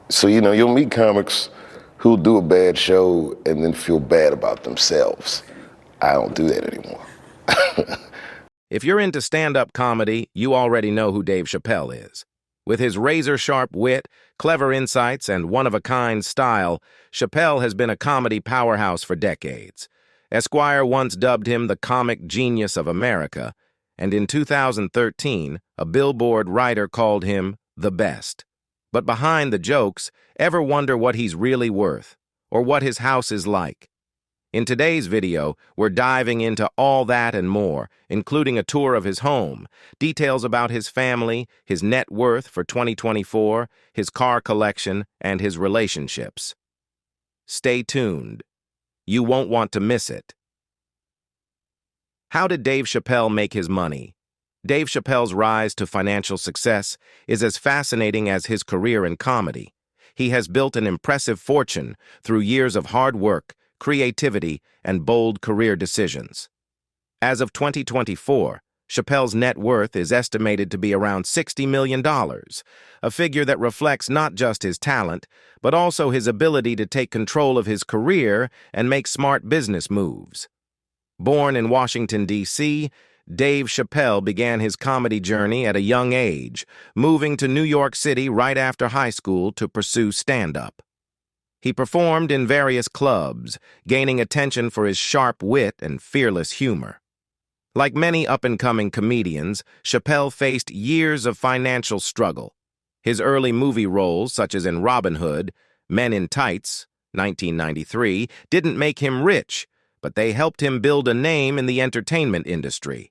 So, you'll meet comics who'll do a bad show and then feel bad about themselves. I don't do that anymore. If you're into stand-up comedy, you already know who Dave Chappelle is. With his razor-sharp wit, clever insights, and one-of-a-kind style, Chappelle has been a comedy powerhouse for decades. Esquire once dubbed him the comic genius of America, and in 2013, a Billboard writer called him the best. But behind the jokes, ever wonder what he's really worth, or what his house is like? In today's video, we're diving into all that and more, including a tour of his home, details about his family, his net worth for 2024, his car collection, and his relationships. Stay tuned. You won't want to miss it. How did Dave Chappelle make his money? Dave Chappelle's rise to financial success is as fascinating as his career in comedy. He has built an impressive fortune through years of hard work, creativity, and bold career decisions. As of 2024, Chappelle's net worth is estimated to be around $60 million, a figure that reflects not just his talent, but also his ability to take control of his career and make smart business moves. Born in Washington, D.C., Dave Chappelle began his comedy journey at a young age, moving to New York City right after high school to pursue stand-up. He performed in various clubs, gaining attention for his sharp wit and fearless humor. Like many up-and-coming comedians, Chappelle faced years of financial struggle. His early movie roles, such as in Robin Hood, Men in Tights, 1993, didn't make him rich, but they helped him build a name in the entertainment industry.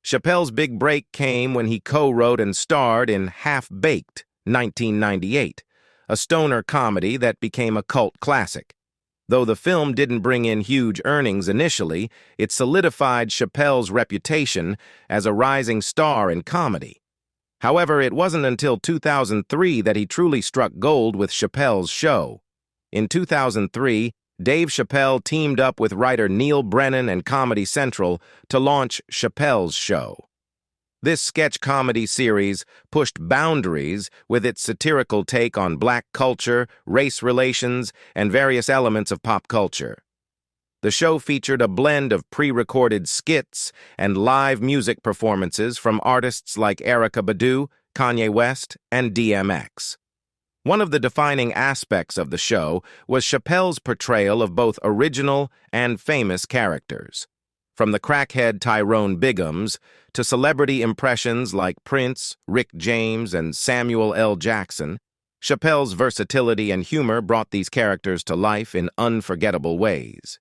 Chappelle's big break came when he co-wrote and starred in Half-Baked, 1998, a stoner comedy that became a cult classic. Though the film didn't bring in huge earnings initially, it solidified Chappelle's reputation as a rising star in comedy. However, it wasn't until 2003 that he truly struck gold with Chappelle's Show. In 2003, Dave Chappelle teamed up with writer Neil Brennan and Comedy Central to launch Chappelle's Show. This sketch comedy series pushed boundaries with its satirical take on black culture, race relations, and various elements of pop culture. The show featured a blend of pre-recorded skits and live music performances from artists like Erykah Badu, Kanye West, and DMX. One of the defining aspects of the show was Chappelle's portrayal of both original and famous characters. From the crackhead Tyrone Biggums to celebrity impressions like Prince, Rick James, and Samuel L. Jackson, Chappelle's versatility and humor brought these characters to life in unforgettable ways.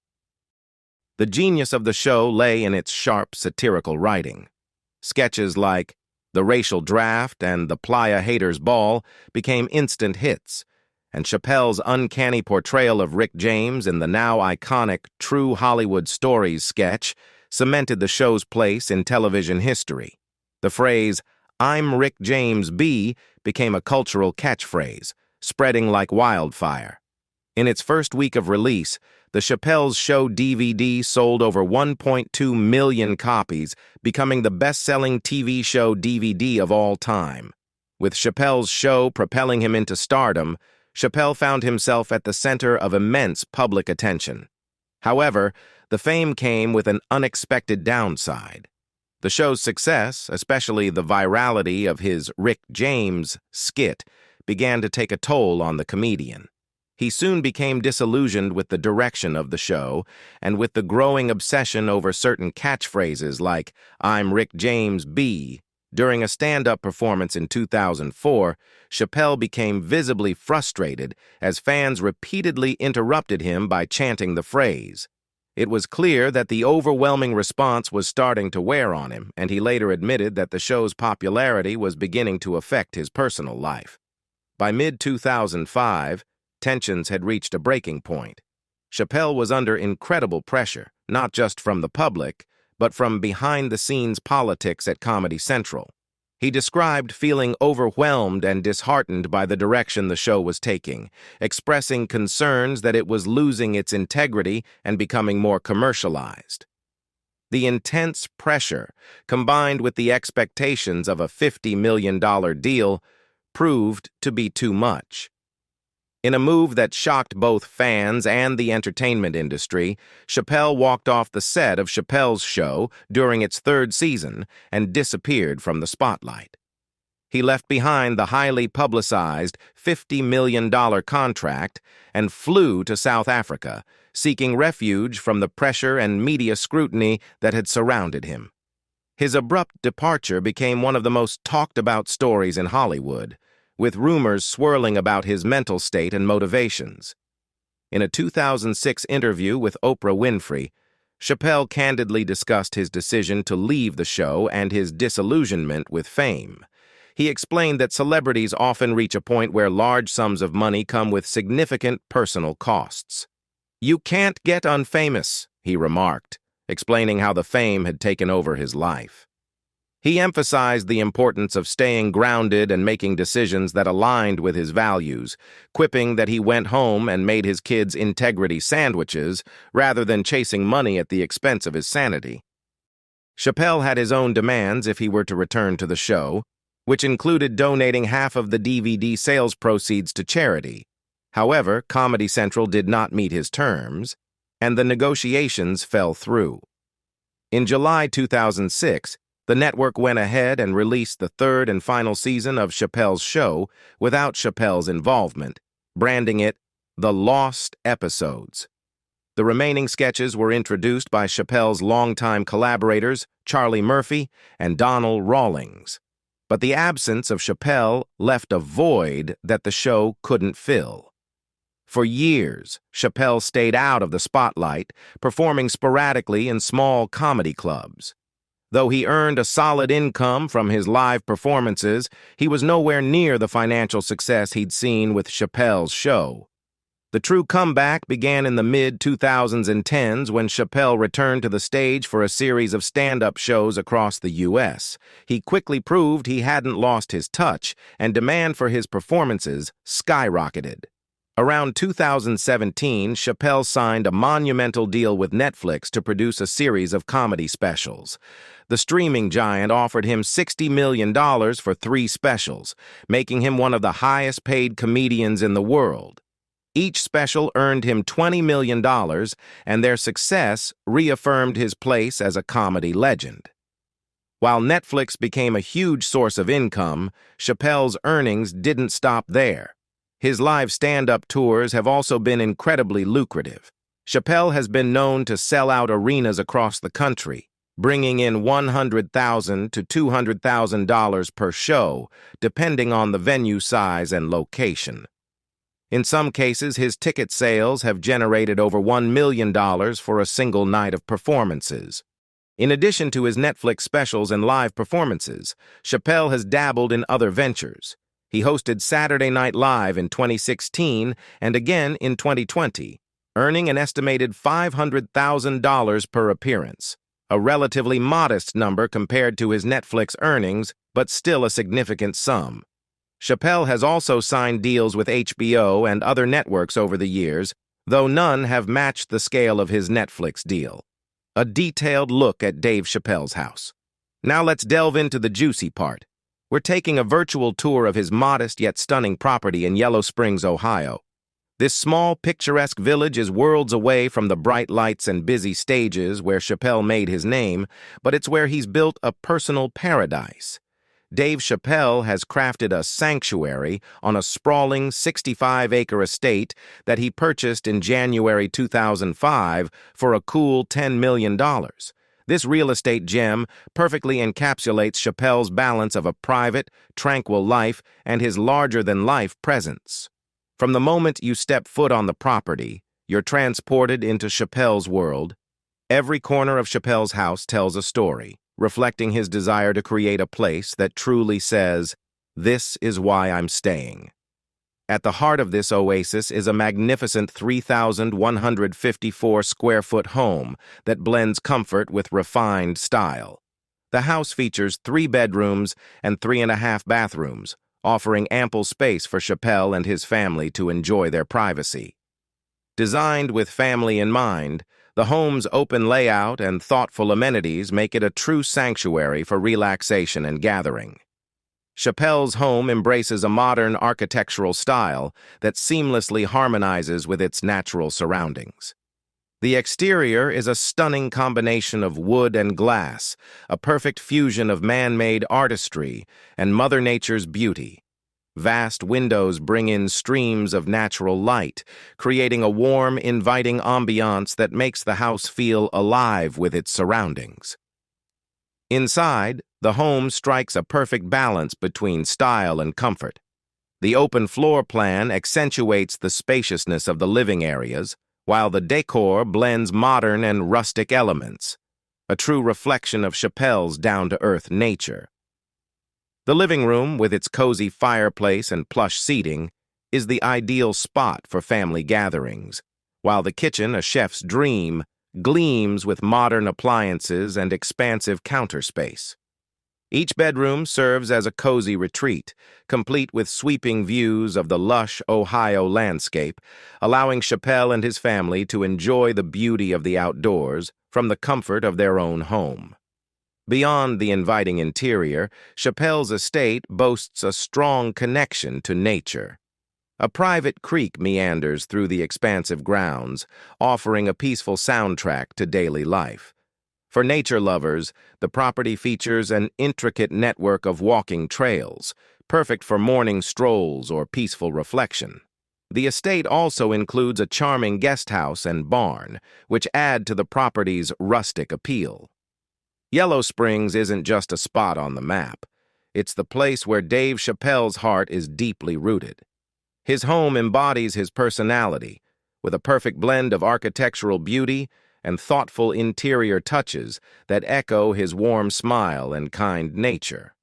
The genius of the show lay in its sharp satirical writing. Sketches like The Racial Draft and The Playa Haters Ball became instant hits, and Chappelle's uncanny portrayal of Rick James in the now iconic True Hollywood Stories sketch cemented the show's place in television history. The phrase, "I'm Rick James B," became a cultural catchphrase, spreading like wildfire. In its first week of release, the Chappelle's Show DVD sold over 1.2 million copies, becoming the best-selling TV show DVD of all time. With Chappelle's Show propelling him into stardom, Chappelle found himself at the center of immense public attention. However, the fame came with an unexpected downside. The show's success, especially the virality of his Rick James skit, began to take a toll on the comedian. He soon became disillusioned with the direction of the show and with the growing obsession over certain catchphrases like, "I'm Rick James B." During a stand-up performance in 2004, Chappelle became visibly frustrated as fans repeatedly interrupted him by chanting the phrase. It was clear that the overwhelming response was starting to wear on him, and he later admitted that the show's popularity was beginning to affect his personal life. By mid-2005, tensions had reached a breaking point. Chappelle was under incredible pressure, not just from the public, but from behind-the-scenes politics at Comedy Central. He described feeling overwhelmed and disheartened by the direction the show was taking, expressing concerns that it was losing its integrity and becoming more commercialized. The intense pressure, combined with the expectations of a $50 million deal, proved to be too much. In a move that shocked both fans and the entertainment industry, Chappelle walked off the set of Chappelle's show during its third season and disappeared from the spotlight. He left behind the highly publicized $50 million contract and flew to South Africa, seeking refuge from the pressure and media scrutiny that had surrounded him. His abrupt departure became one of the most talked-about stories in Hollywood, with rumors swirling about his mental state and motivations. In a 2006 interview with Oprah Winfrey, Chappelle candidly discussed his decision to leave the show and his disillusionment with fame. He explained that celebrities often reach a point where large sums of money come with significant personal costs. "You can't get unfamous," he remarked, explaining how the fame had taken over his life. He emphasized the importance of staying grounded and making decisions that aligned with his values, quipping that he went home and made his kids integrity sandwiches rather than chasing money at the expense of his sanity. Chappelle had his own demands if he were to return to the show, which included donating half of the DVD sales proceeds to charity. However, Comedy Central did not meet his terms, and the negotiations fell through. In July 2006, the network went ahead and released the third and final season of Chappelle's show without Chappelle's involvement, branding it The Lost Episodes. The remaining sketches were introduced by Chappelle's longtime collaborators, Charlie Murphy and Donald Rawlings. But the absence of Chappelle left a void that the show couldn't fill. For years, Chappelle stayed out of the spotlight, performing sporadically in small comedy clubs. Though he earned a solid income from his live performances, he was nowhere near the financial success he'd seen with Chappelle's show. The true comeback began in the mid-2010s when Chappelle returned to the stage for a series of stand-up shows across the U.S. He quickly proved he hadn't lost his touch, and demand for his performances skyrocketed. Around 2017, Chappelle signed a monumental deal with Netflix to produce a series of comedy specials. The streaming giant offered him $60 million for 3 specials, making him one of the highest-paid comedians in the world. Each special earned him $20 million, and their success reaffirmed his place as a comedy legend. While Netflix became a huge source of income, Chappelle's earnings didn't stop there. His live stand-up tours have also been incredibly lucrative. Chappelle has been known to sell out arenas across the country, bringing in $100,000 to $200,000 per show, depending on the venue size and location. In some cases, his ticket sales have generated over $1 million for a single night of performances. In addition to his Netflix specials and live performances, Chappelle has dabbled in other ventures. He hosted Saturday Night Live in 2016 and again in 2020, earning an estimated $500,000 per appearance, a relatively modest number compared to his Netflix earnings, but still a significant sum. Chappelle has also signed deals with HBO and other networks over the years, though none have matched the scale of his Netflix deal. A detailed look at Dave Chappelle's house. Now let's delve into the juicy part. We're taking a virtual tour of his modest yet stunning property in Yellow Springs, Ohio. This small, picturesque village is worlds away from the bright lights and busy stages where Chappelle made his name, but it's where he's built a personal paradise. Dave Chappelle has crafted a sanctuary on a sprawling 65-acre estate that he purchased in January 2005 for a cool $10 million. This real estate gem perfectly encapsulates Chappelle's balance of a private, tranquil life and his larger-than-life presence. From the moment you step foot on the property, you're transported into Chappelle's world. Every corner of Chappelle's house tells a story, reflecting his desire to create a place that truly says, "This is why I'm staying." At the heart of this oasis is a magnificent 3,154-square-foot home that blends comfort with refined style. The house features 3 bedrooms and 3.5 bathrooms, offering ample space for Chappelle and his family to enjoy their privacy. Designed with family in mind, the home's open layout and thoughtful amenities make it a true sanctuary for relaxation and gathering. Chappelle's home embraces a modern architectural style that seamlessly harmonizes with its natural surroundings. The exterior is a stunning combination of wood and glass, a perfect fusion of man-made artistry and Mother Nature's beauty. Vast windows bring in streams of natural light, creating a warm, inviting ambiance that makes the house feel alive with its surroundings. Inside, the home strikes a perfect balance between style and comfort. The open floor plan accentuates the spaciousness of the living areas, while the decor blends modern and rustic elements, a true reflection of Chappelle's down-to-earth nature. The living room, with its cozy fireplace and plush seating, is the ideal spot for family gatherings, while the kitchen, a chef's dream, gleams with modern appliances and expansive counter space. Each bedroom serves as a cozy retreat, complete with sweeping views of the lush Ohio landscape, allowing Chappelle and his family to enjoy the beauty of the outdoors from the comfort of their own home. Beyond the inviting interior, Chappelle's estate boasts a strong connection to nature. A private creek meanders through the expansive grounds, offering a peaceful soundtrack to daily life. For nature lovers, the property features an intricate network of walking trails, perfect for morning strolls or peaceful reflection. The estate also includes a charming guest house and barn, which add to the property's rustic appeal. Yellow Springs isn't just a spot on the map. It's the place where Dave Chappelle's heart is deeply rooted. His home embodies his personality, with a perfect blend of architectural beauty and thoughtful interior touches that echo his warm smile and kind nature.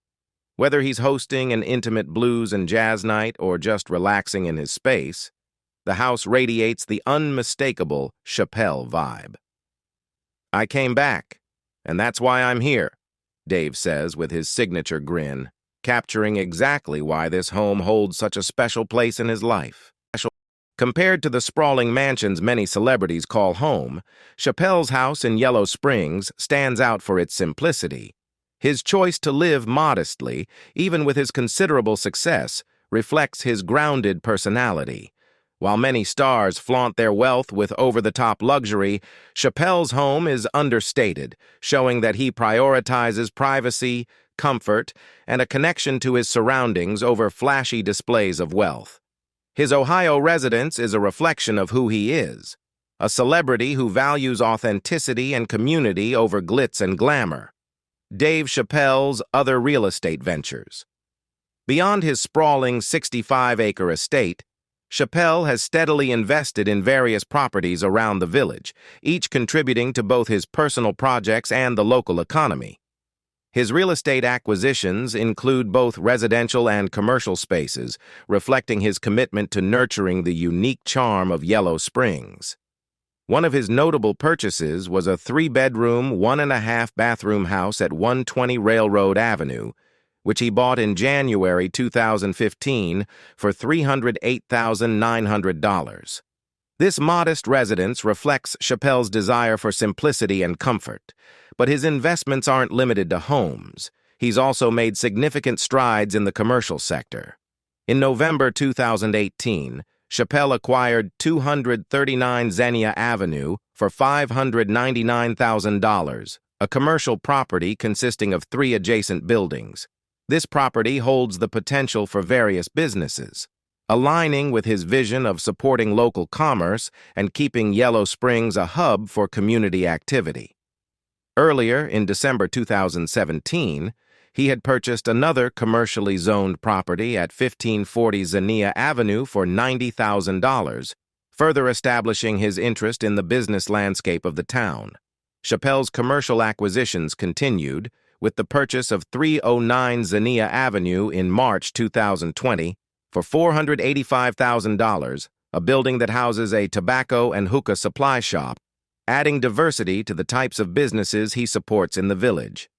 Whether he's hosting an intimate blues and jazz night or just relaxing in his space, the house radiates the unmistakable Chappelle vibe. "I came back, and that's why I'm here," Dave says with his signature grin, capturing exactly why this home holds such a special place in his life. Compared to the sprawling mansions many celebrities call home, Chappelle's house in Yellow Springs stands out for its simplicity. His choice to live modestly, even with his considerable success, reflects his grounded personality. While many stars flaunt their wealth with over-the-top luxury, Chappelle's home is understated, showing that he prioritizes privacy, comfort, and a connection to his surroundings over flashy displays of wealth. His Ohio residence is a reflection of who he is, a celebrity who values authenticity and community over glitz and glamour. Dave Chappelle's other real estate ventures. Beyond his sprawling 65-acre estate, Chappelle has steadily invested in various properties around the village, each contributing to both his personal projects and the local economy. His real estate acquisitions include both residential and commercial spaces, reflecting his commitment to nurturing the unique charm of Yellow Springs. One of his notable purchases was a 3-bedroom, 1.5-bathroom house at 120 Railroad Avenue, which he bought in January 2015 for $308,900. This modest residence reflects Chappelle's desire for simplicity and comfort, but his investments aren't limited to homes. He's also made significant strides in the commercial sector. In November 2018, Chappelle acquired 239 Xenia Avenue for $599,000, a commercial property consisting of 3 adjacent buildings. This property holds the potential for various businesses, aligning with his vision of supporting local commerce and keeping Yellow Springs a hub for community activity. Earlier, in December 2017, he had purchased another commercially zoned property at 1540 Xenia Avenue for $90,000, further establishing his interest in the business landscape of the town. Chappelle's commercial acquisitions continued, with the purchase of 309 Xenia Avenue in March 2020 for $485,000, a building that houses a tobacco and hookah supply shop, adding diversity to the types of businesses he supports in the village.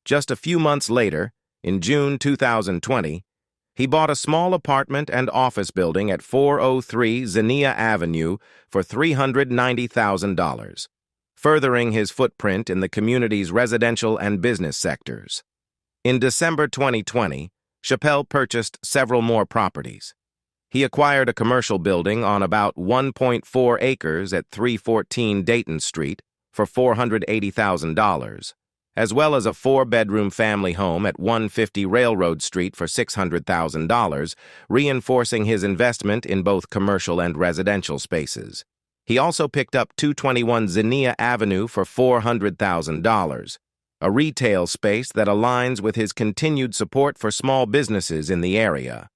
Just a few months later, in June 2020, he bought a small apartment and office building at 403 Xenia Avenue for $390,000, furthering his footprint in the community's residential and business sectors. In December 2020, Chappelle purchased several more properties. He acquired a commercial building on about 1.4 acres at 314 Dayton Street for $480,000, as well as a 4-bedroom family home at 150 Railroad Street for $600,000, reinforcing his investment in both commercial and residential spaces. He also picked up 221 Zinnia Avenue for $400,000, a retail space that aligns with his continued support for small businesses in the area.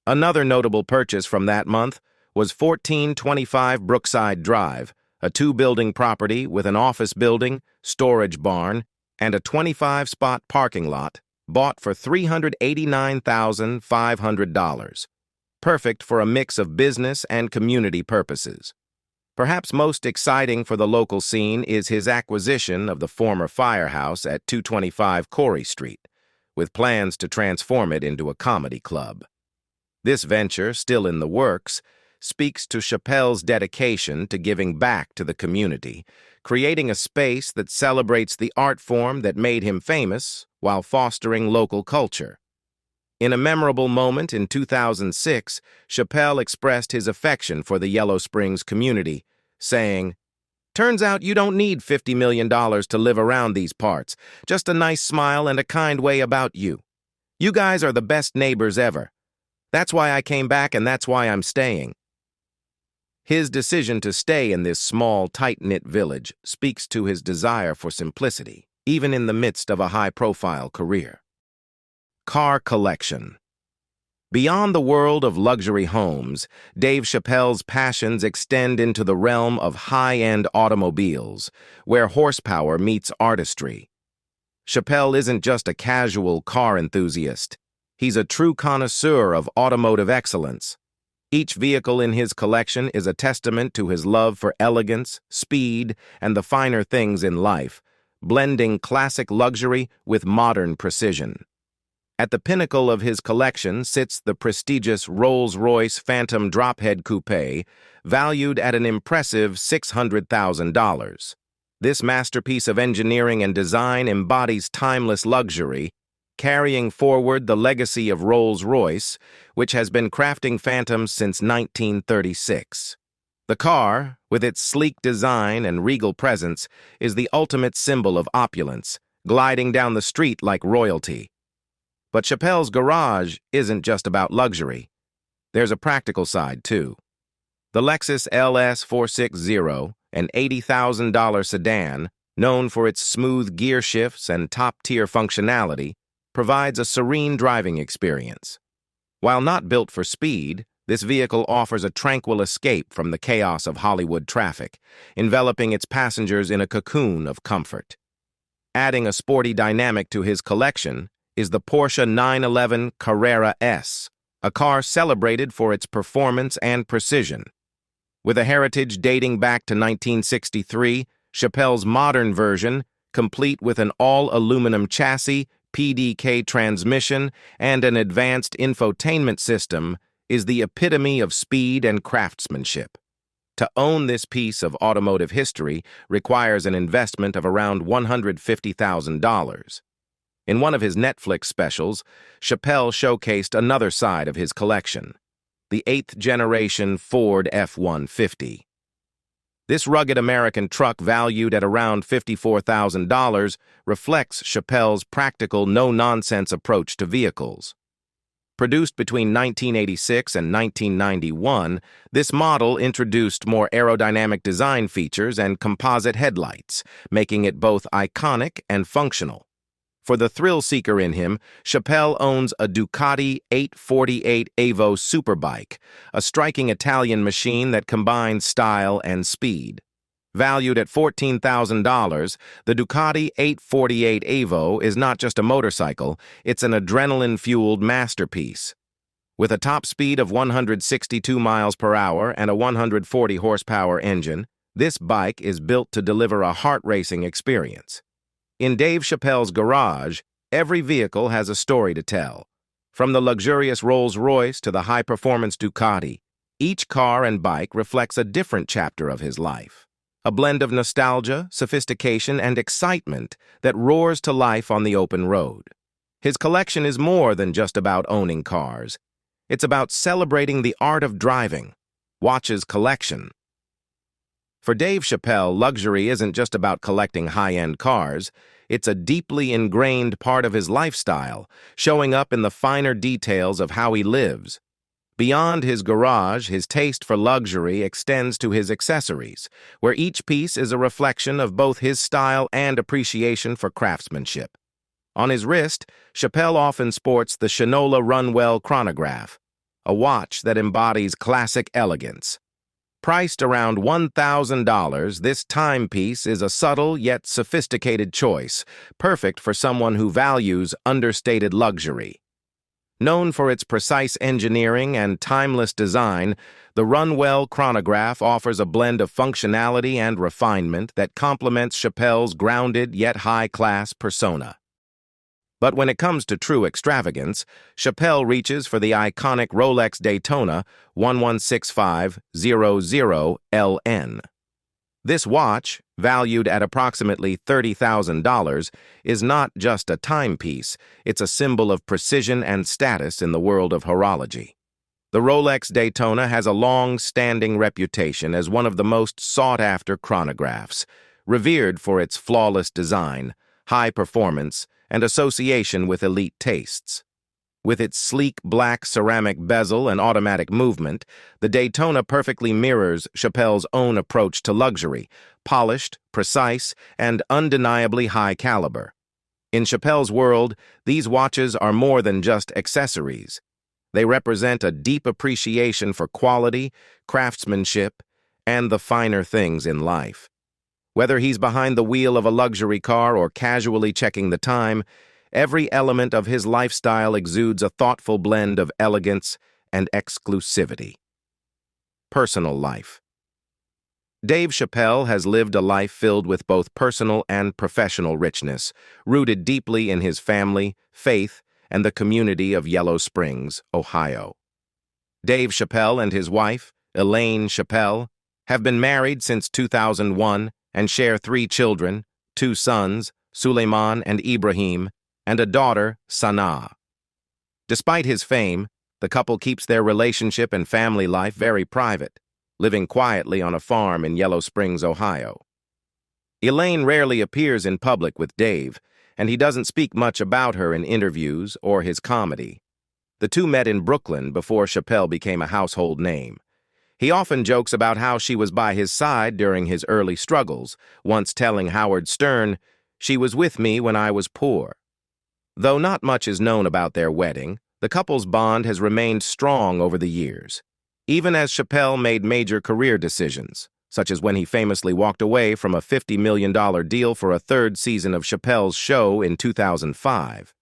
Another notable purchase from that month was 1425 Brookside Drive, a 2-building property with an office building, storage barn, and a 25-spot parking lot, bought for $389,500, perfect for a mix of business and community purposes. Perhaps most exciting for the local scene is his acquisition of the former firehouse at 225 Corey Street, with plans to transform it into a comedy club. This venture, still in the works, speaks to Chappelle's dedication to giving back to the community, creating a space that celebrates the art form that made him famous while fostering local culture. In a memorable moment in 2006, Chappelle expressed his affection for the Yellow Springs community, saying, "Turns out you don't need $50 million to live around these parts, just a nice smile and a kind way about you. You guys are the best neighbors ever. That's why I came back and that's why I'm staying." His decision to stay in this small, tight-knit village speaks to his desire for simplicity, even in the midst of a high-profile career. Car collection. Beyond the world of luxury homes, Dave Chappelle's passions extend into the realm of high-end automobiles, where horsepower meets artistry. Chappelle isn't just a casual car enthusiast. He's a true connoisseur of automotive excellence. Each vehicle in his collection is a testament to his love for elegance, speed, and the finer things in life, blending classic luxury with modern precision. At the pinnacle of his collection sits the prestigious RollsRoyce Phantom drophead coupe, valued at an impressive $600,000. This masterpiece of engineering and design embodies timeless luxury, carrying forward the legacy of Rolls-Royce, which has been crafting Phantoms since 1936. The car, with its sleek design and regal presence, is the ultimate symbol of opulence, gliding down the street like royalty. But Chappelle's garage isn't just about luxury. There's a practical side, too. The Lexus LS 460, an $80,000 sedan, known for its smooth gear shifts and top-tier functionality, provides a serene driving experience. While not built for speed, this vehicle offers a tranquil escape from the chaos of Hollywood traffic, enveloping its passengers in a cocoon of comfort. Adding a sporty dynamic to his collection is the Porsche 911 Carrera S, a car celebrated for its performance and precision. With a heritage dating back to 1963, Chappelle's modern version, complete with an all-aluminum chassis, PDK transmission, and an advanced infotainment system, is the epitome of speed and craftsmanship. To own this piece of automotive history requires an investment of around $150,000. In one of his Netflix specials, Chappelle showcased another side of his collection, the 8th-generation Ford F-150. This rugged American truck, valued at around $54,000, reflects Chappelle's practical, no-nonsense approach to vehicles. Produced between 1986 and 1991, this model introduced more aerodynamic design features and composite headlights, making it both iconic and functional. For the thrill-seeker in him, Chappelle owns a Ducati 848 Avo Superbike, a striking Italian machine that combines style and speed. Valued at $14,000, the Ducati 848 Avo is not just a motorcycle, it's an adrenaline-fueled masterpiece. With a top speed of 162 miles per hour and a 140 horsepower engine, this bike is built to deliver a heart-racing experience. In Dave Chappelle's garage, every vehicle has a story to tell. From the luxurious Rolls-Royce to the high-performance Ducati, each car and bike reflects a different chapter of his life. A blend of nostalgia, sophistication, and excitement that roars to life on the open road. His collection is more than just about owning cars. It's about celebrating the art of driving. Watch his collection. For Dave Chappelle, luxury isn't just about collecting high-end cars. It's a deeply ingrained part of his lifestyle, showing up in the finer details of how he lives. Beyond his garage, his taste for luxury extends to his accessories, where each piece is a reflection of both his style and appreciation for craftsmanship. On his wrist, Chappelle often sports the Shinola Runwell chronograph, a watch that embodies classic elegance. Priced around $1,000, this timepiece is a subtle yet sophisticated choice, perfect for someone who values understated luxury. Known for its precise engineering and timeless design, the Runwell chronograph offers a blend of functionality and refinement that complements Chappelle's grounded yet high-class persona. But when it comes to true extravagance, Chappelle reaches for the iconic Rolex Daytona 116500LN. This watch, valued at approximately $30,000, is not just a timepiece, it's a symbol of precision and status in the world of horology. The Rolex Daytona has a long-standing reputation as one of the most sought-after chronographs, revered for its flawless design, high performance, and association with elite tastes. With its sleek black ceramic bezel and automatic movement, the Daytona perfectly mirrors Chappelle's own approach to luxury, polished, precise, and undeniably high caliber. In Chappelle's world, these watches are more than just accessories. They represent a deep appreciation for quality, craftsmanship, and the finer things in life. Whether he's behind the wheel of a luxury car or casually checking the time, every element of his lifestyle exudes a thoughtful blend of elegance and exclusivity. Personal life. Dave Chappelle has lived a life filled with both personal and professional richness, rooted deeply in his family, faith, and the community of Yellow Springs, Ohio. Dave Chappelle and his wife, Elaine Chappelle, have been married since 2001 and share 3 children, 2 sons, Suleiman and Ibrahim, and a daughter, Sanaa. Despite his fame, the couple keeps their relationship and family life very private, living quietly on a farm in Yellow Springs, Ohio. Elaine rarely appears in public with Dave, and he doesn't speak much about her in interviews or his comedy. The two met in Brooklyn before Chappelle became a household name. He often jokes about how she was by his side during his early struggles, once telling Howard Stern, "She was with me when I was poor." Though not much is known about their wedding, the couple's bond has remained strong over the years, even as Chappelle made major career decisions, such as when he famously walked away from a $50 million deal for a 3rd season of Chappelle's show in 2005.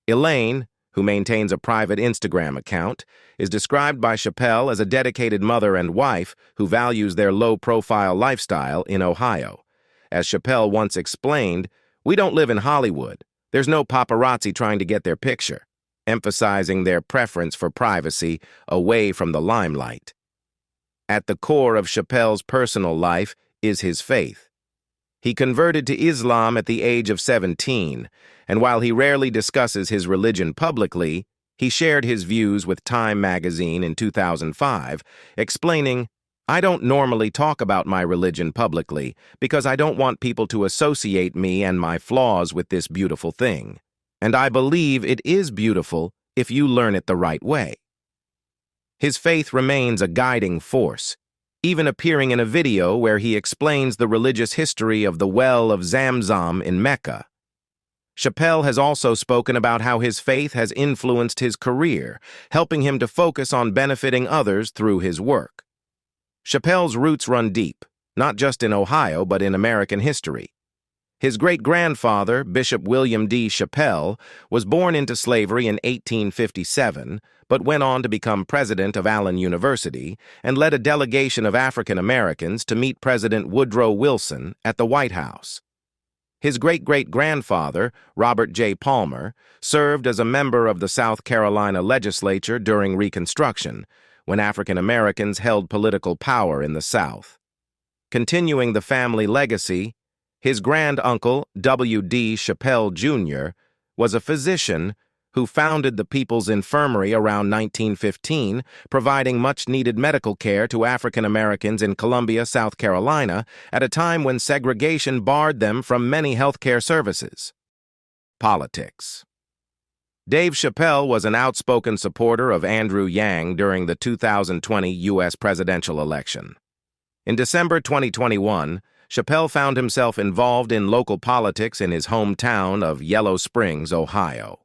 Elaine, who maintains a private Instagram account, is described by Chappelle as a dedicated mother and wife who values their low-profile lifestyle in Ohio. As Chappelle once explained, "We don't live in Hollywood. There's no paparazzi trying to get their picture," emphasizing their preference for privacy away from the limelight. At the core of Chappelle's personal life is his faith. He converted to Islam at the age of 17, and while he rarely discusses his religion publicly, he shared his views with Time magazine in 2005, explaining, "I don't normally talk about my religion publicly because I don't want people to associate me and my flaws with this beautiful thing. And I believe it is beautiful if you learn it the right way." His faith remains a guiding force, even appearing in a video where he explains the religious history of the well of Zamzam in Mecca. Chappelle has also spoken about how his faith has influenced his career, helping him to focus on benefiting others through his work. Chappelle's roots run deep, not just in Ohio but in American history. His great-grandfather, Bishop William D. Chappelle, was born into slavery in 1857, but went on to become president of Allen University and led a delegation of African Americans to meet President Woodrow Wilson at the White House. His great-great-grandfather, Robert J. Palmer, served as a member of the South Carolina legislature during Reconstruction, when African Americans held political power in the South. Continuing the family legacy, his granduncle, W.D. Chappelle, Jr., was a physician who founded the People's Infirmary around 1915, providing much-needed medical care to African Americans in Columbia, South Carolina, at a time when segregation barred them from many healthcare services. Politics. Dave Chappelle was an outspoken supporter of Andrew Yang during the 2020 U.S. presidential election. In December 2021, Chappelle found himself involved in local politics in his hometown of Yellow Springs, Ohio.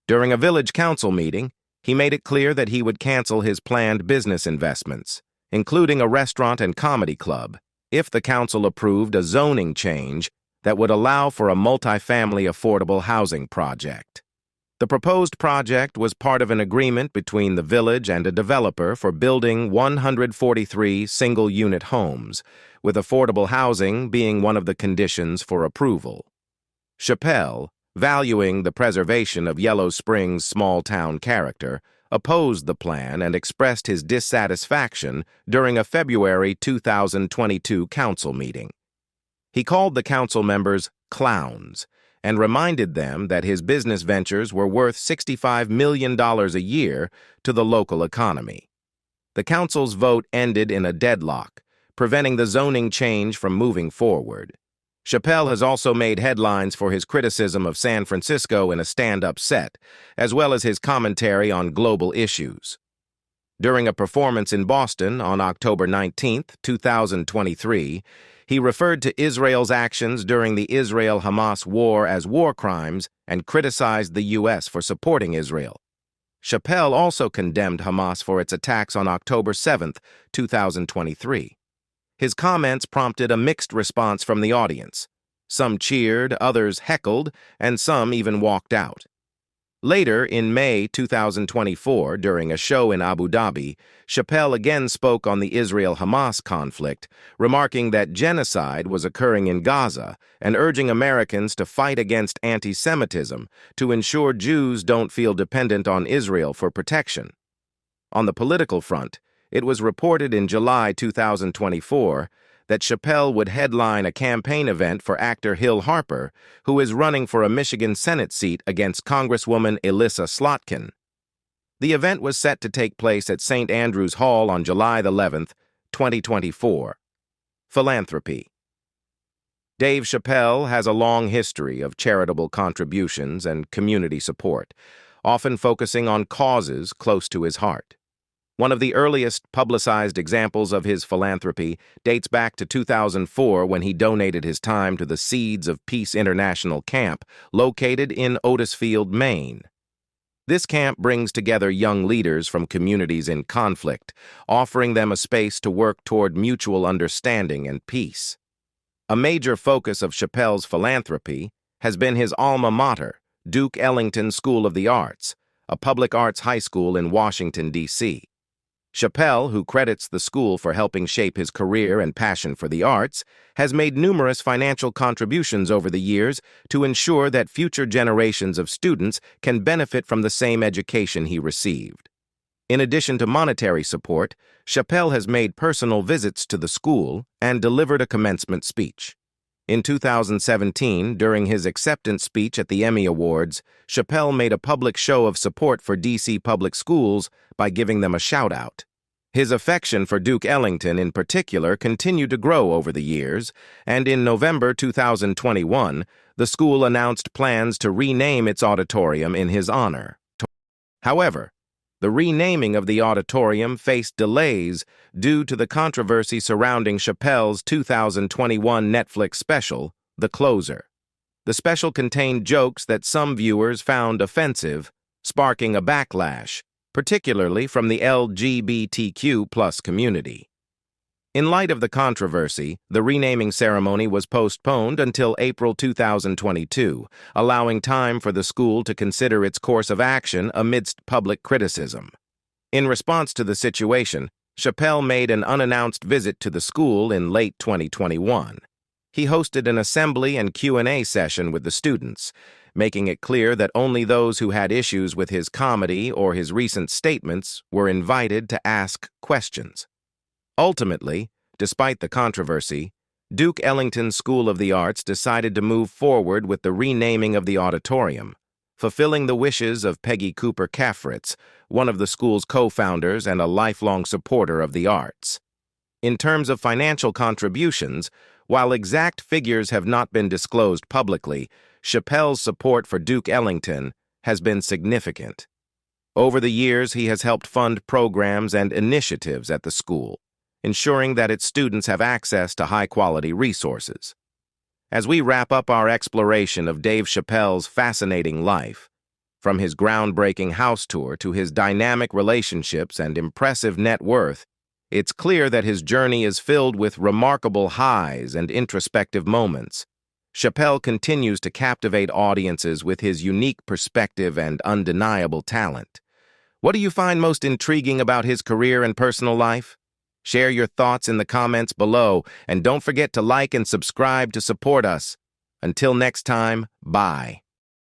During a village council meeting, he made it clear that he would cancel his planned business investments, including a restaurant and comedy club, if the council approved a zoning change that would allow for a multifamily affordable housing project. The proposed project was part of an agreement between the village and a developer for building 143 single-unit homes, with affordable housing being one of the conditions for approval. Chappelle, valuing the preservation of Yellow Springs' small-town character, opposed the plan and expressed his dissatisfaction during a February 2022 council meeting. He called the council members clowns and reminded them that his business ventures were worth $65 million a year to the local economy. The council's vote ended in a deadlock, preventing the zoning change from moving forward. Chappelle has also made headlines for his criticism of San Francisco in a stand-up set, as well as his commentary on global issues. During a performance in Boston on October 19, 2023, he referred to Israel's actions during the Israel-Hamas war as war crimes and criticized the U.S. for supporting Israel. Chappelle also condemned Hamas for its attacks on October 7, 2023. His comments prompted a mixed response from the audience. Some cheered, others heckled, and some even walked out. Later, in May 2024, during a show in Abu Dhabi, Chappelle again spoke on the Israel-Hamas conflict, remarking that genocide was occurring in Gaza and urging Americans to fight against anti-Semitism to ensure Jews don't feel dependent on Israel for protection. On the political front, it was reported in July 2024 that Chappelle would headline a campaign event for actor Hill Harper, who is running for a Michigan Senate seat against Congresswoman Elissa Slotkin. The event was set to take place at St. Andrew's Hall on July 11, 2024. Philanthropy. Dave Chappelle has a long history of charitable contributions and community support, often focusing on causes close to his heart. One of the earliest publicized examples of his philanthropy dates back to 2004 when he donated his time to the Seeds of Peace International camp located in Otisfield, Maine. This camp brings together young leaders from communities in conflict, offering them a space to work toward mutual understanding and peace. A major focus of Chappelle's philanthropy has been his alma mater, Duke Ellington School of the Arts, a public arts high school in Washington, D.C. Chappelle, who credits the school for helping shape his career and passion for the arts, has made numerous financial contributions over the years to ensure that future generations of students can benefit from the same education he received. In addition to monetary support, Chappelle has made personal visits to the school and delivered a commencement speech. In 2017, during his acceptance speech at the Emmy Awards, Chappelle made a public show of support for D.C. public schools by giving them a shout-out. His affection for Duke Ellington in particular continued to grow over the years, and in November 2021, the school announced plans to rename its auditorium in his honor. However, the renaming of the auditorium faced delays due to the controversy surrounding Chappelle's 2021 Netflix special, The Closer. The special contained jokes that some viewers found offensive, sparking a backlash, particularly from the LGBTQ+ community. In light of the controversy, the renaming ceremony was postponed until April 2022, allowing time for the school to consider its course of action amidst public criticism. In response to the situation, Chappelle made an unannounced visit to the school in late 2021. He hosted an assembly and Q&A session with the students, making it clear that only those who had issues with his comedy or his recent statements were invited to ask questions. Ultimately, despite the controversy, Duke Ellington School of the Arts decided to move forward with the renaming of the auditorium, fulfilling the wishes of Peggy Cooper Caffritz, one of the school's co-founders and a lifelong supporter of the arts. In terms of financial contributions, while exact figures have not been disclosed publicly, Chappelle's support for Duke Ellington has been significant. Over the years, he has helped fund programs and initiatives at the school, ensuring that its students have access to high-quality resources. As we wrap up our exploration of Dave Chappelle's fascinating life, from his groundbreaking house tour to his dynamic relationships and impressive net worth, it's clear that his journey is filled with remarkable highs and introspective moments. Chappelle continues to captivate audiences with his unique perspective and undeniable talent. What do you find most intriguing about his career and personal life? Share your thoughts in the comments below, and don't forget to like and subscribe to support us. Until next time, bye.